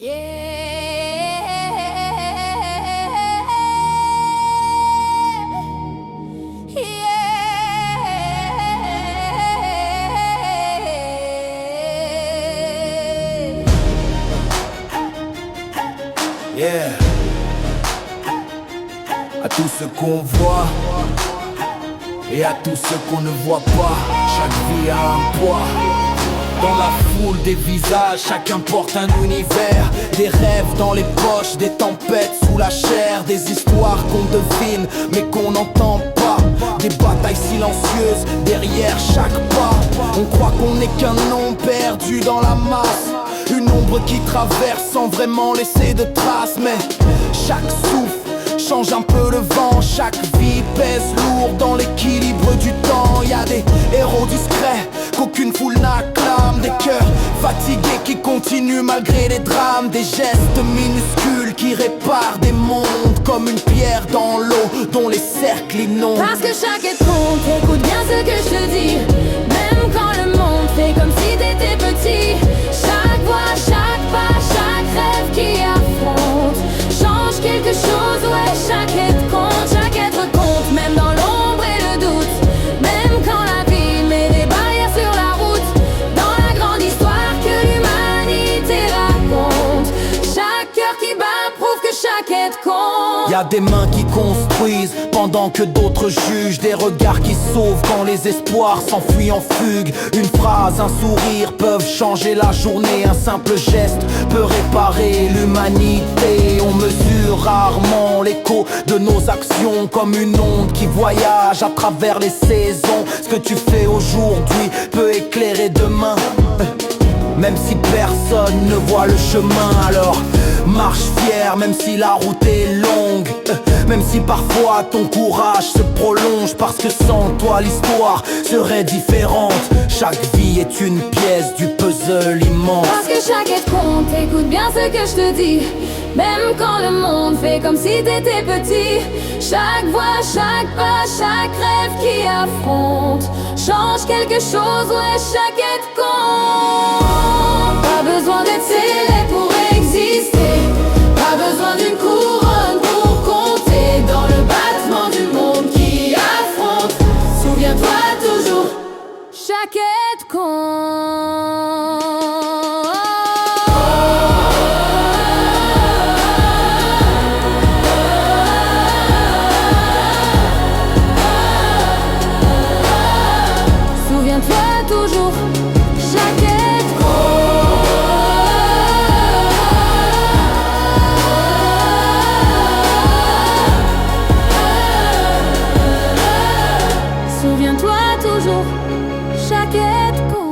Yeah, Yeah. À tous ceux qu'on voit et à tous ceux qu'on ne voit pas, chaque vie a un poids. Dans la foule des visages, chacun porte un univers. Des rêves dans les poches, des tempêtes sous la chair. Des histoires qu'on devine mais qu'on n'entend pas. Des batailles silencieuses derrière chaque pas. On croit qu'on n'est qu'un nom perdu dans la masse, une ombre qui traverse sans vraiment laisser de traces. Mais chaque souffle change un peu le vent, chaque vie pèse lourd dans l'équilibre du temps. Y a des héros discrets qu'aucune foule n'acclame, des cœurs fatigués qui continuent malgré les drames, des gestes minuscules qui réparent des mondes comme une pierre dans l'eau dont les cercles inondent. parce que chaque être compte, écoute bien ce que je te dis. Même quand le monde fait comme si t'étais petit, chaque voix, chaque pas, chaque rêve qui affronte change quelque chose, ouais, chaque être compte, même dans l'ombre et le doute. Même quand la vie met des barrières sur la route, dans la grande histoire que l'humanité raconte, chaque cœur qui bat prouve que chaque être compte. Y a des mains qui construisent pendant que d'autres jugent, des regards qui sauvent quand les espoirs s'enfuient en fugue. Une phrase, un sourire peuvent changer la journée, un simple geste peut réparer l'humanité. On mesure rarement l'écho de nos actions comme une onde qui voyage à travers les saisons. Ce que tu fais aujourd'hui peut éclairer demain, même si personne ne voit le chemin. Alors marche fier même si la route est longue, même si parfois ton courage se prolonge, parce que sans toi l'histoire serait différente. Chaque vie est une pièce du puzzle immense. Parce que chaque être compte, écoute bien ce que je te dis. Même quand le monde fait comme si t'étais petit, chaque voix, chaque pas, chaque rêve qui affronte change quelque chose, ouais, chaque être compte. Pas besoin d'être célèbre pour exister, pas besoin d'une couronne pour compter dans le battement du monde qui affronte. Souviens-toi toujours, chaque être compte. Souviens-toi toujours, chaque être compte. Souviens-toi toujours, chaque être compte.